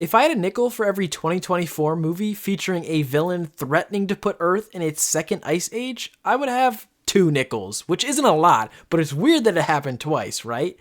If I had a nickel for every 2024 movie featuring a villain threatening to put Earth in its second ice age, I would have 2 nickels, which isn't a lot, but it's weird that it happened twice, right?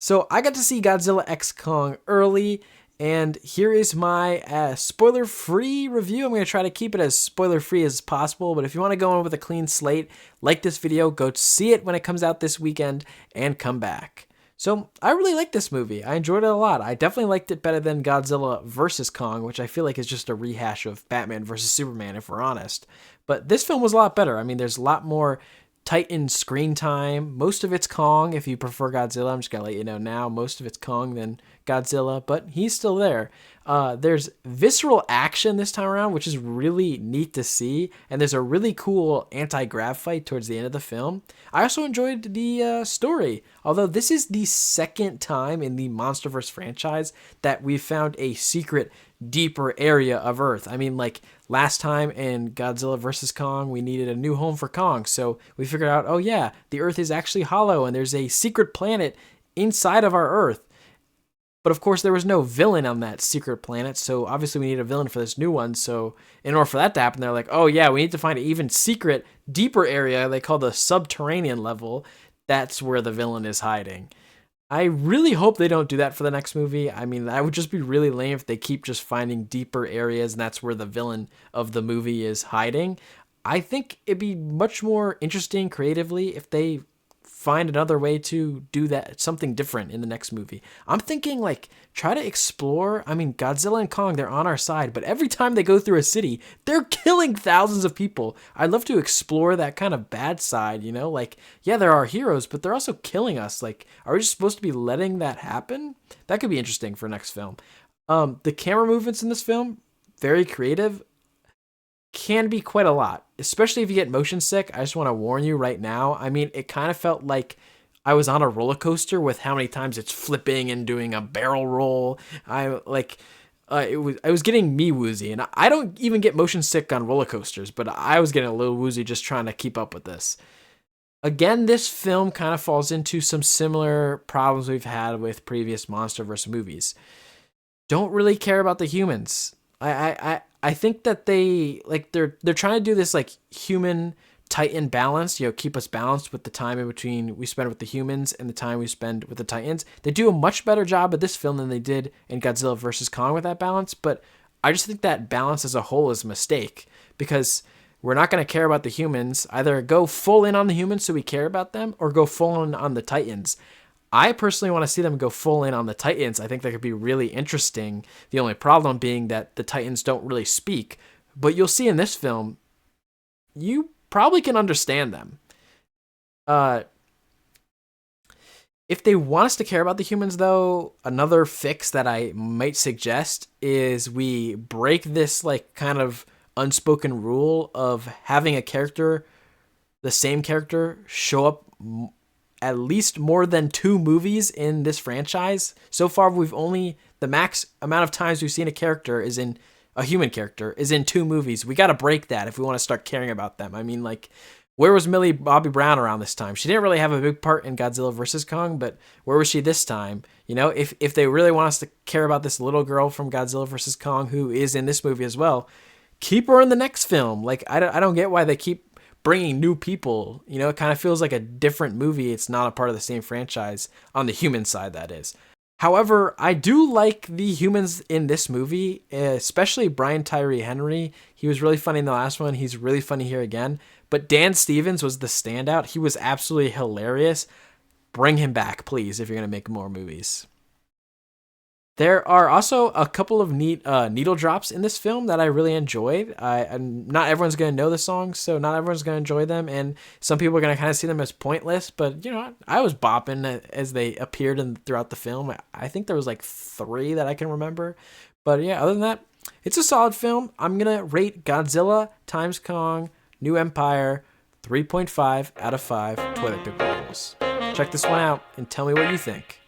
So I got to see Godzilla X Kong early, and here is my spoiler-free review. I'm going to try to keep it as spoiler-free as possible, but if you want to go in with a clean slate, like this video, go see it when it comes out this weekend, and come back. So I really liked this movie. I enjoyed it a lot. I definitely liked it better than Godzilla vs. Kong, which I feel like is just a rehash of Batman vs. Superman, if we're honest. But this film was a lot better. I mean, there's a lot more Titan screen time. Most of it's Kong. If you prefer Godzilla, I'm just going to let you know now, most of it's Kong than Godzilla, but he's still there. There's visceral action this time around, which is really neat to see, and there's a really cool anti-grav fight towards the end of the film. I also enjoyed the story, although this is the second time in the Monsterverse franchise that we've found a secret, deeper area of Earth. I mean, like, last time in Godzilla vs. Kong, we needed a new home for Kong, so we figured out, oh yeah, the Earth is actually hollow, and there's a secret planet inside of our Earth. But of course, there was no villain on that secret planet, so obviously we need a villain for this new one. So in order for that to happen, they're like, oh yeah, we need to find an even secret, deeper area they call the subterranean level. That's where the villain is hiding. I really hope they don't do that for the next movie. I mean, that would just be really lame if they keep just finding deeper areas and that's where the villain of the movie is hiding. I think it'd be much more interesting creatively if they find another way to do that, something different in the next movie. I'm thinking, like, try to explore. I mean, Godzilla and Kong, they're on our side, but every time they go through a city, they're killing thousands of people. I'd love to explore that kind of bad side, you know? Like, yeah, there are heroes, but they're also killing us. Like, are we just supposed to be letting that happen? That could be interesting for next film. The camera movements in this film, very creative, can be quite a lot, especially if you get motion sick. I just want to warn you right now. I mean, it kind of felt like I was on a roller coaster with how many times it's flipping and doing a barrel roll. It was getting me woozy, and I don't even get motion sick on roller coasters, but I was getting a little woozy just trying to keep up with this. Again, this film kind of falls into some similar problems we've had with previous Monsterverse movies. Don't really care about the humans. I think that they're trying to do this like human Titan balance, keep us balanced with the time in between we spend with the humans and the time we spend with the Titans. They do a much better job of this film than they did in Godzilla vs. Kong with that balance, but I just think that balance as a whole is a mistake because we're not going to care about the humans. Either go full in on the humans so we care about them or go full in on the Titans. I personally want to see them go full in on the Titans. I think that could be really interesting. The only problem being that the Titans don't really speak. But you'll see in this film, you probably can understand them. If they want us to care about the humans, though, another fix that I might suggest is we break this like kind of unspoken rule of having a character, the same character, show up at least more than 2 movies in this franchise. So far, the max amount of times we've seen a human character is in 2 movies. We got to break that if we want to start caring about them. I mean, like, where was Millie Bobby Brown around this time? She didn't really have a big part in Godzilla vs. Kong, but where was she this time? If they really want us to care about this little girl from Godzilla vs. Kong who is in this movie as well, keep her in the next film. Like, I don't get why they keep bringing new people. It kind of feels like a different movie. It's not a part of the same franchise on the human side, that is. However, I do like the humans in this movie, especially Brian Tyree Henry. He was really funny in the last one. He's really funny here again. But Dan Stevens was the standout. He was absolutely hilarious. Bring him back, please, if you're going to make more movies. There are also a couple of neat needle drops in this film that I really enjoyed. And not everyone's going to know the songs, so not everyone's going to enjoy them. And some people are going to kind of see them as pointless. But, I was bopping as they appeared throughout the film. I think there was like 3 that I can remember. But yeah, other than that, it's a solid film. I'm going to rate Godzilla x Kong New Empire 3.5 out of 5 toilet paper rolls. Check this one out and tell me what you think.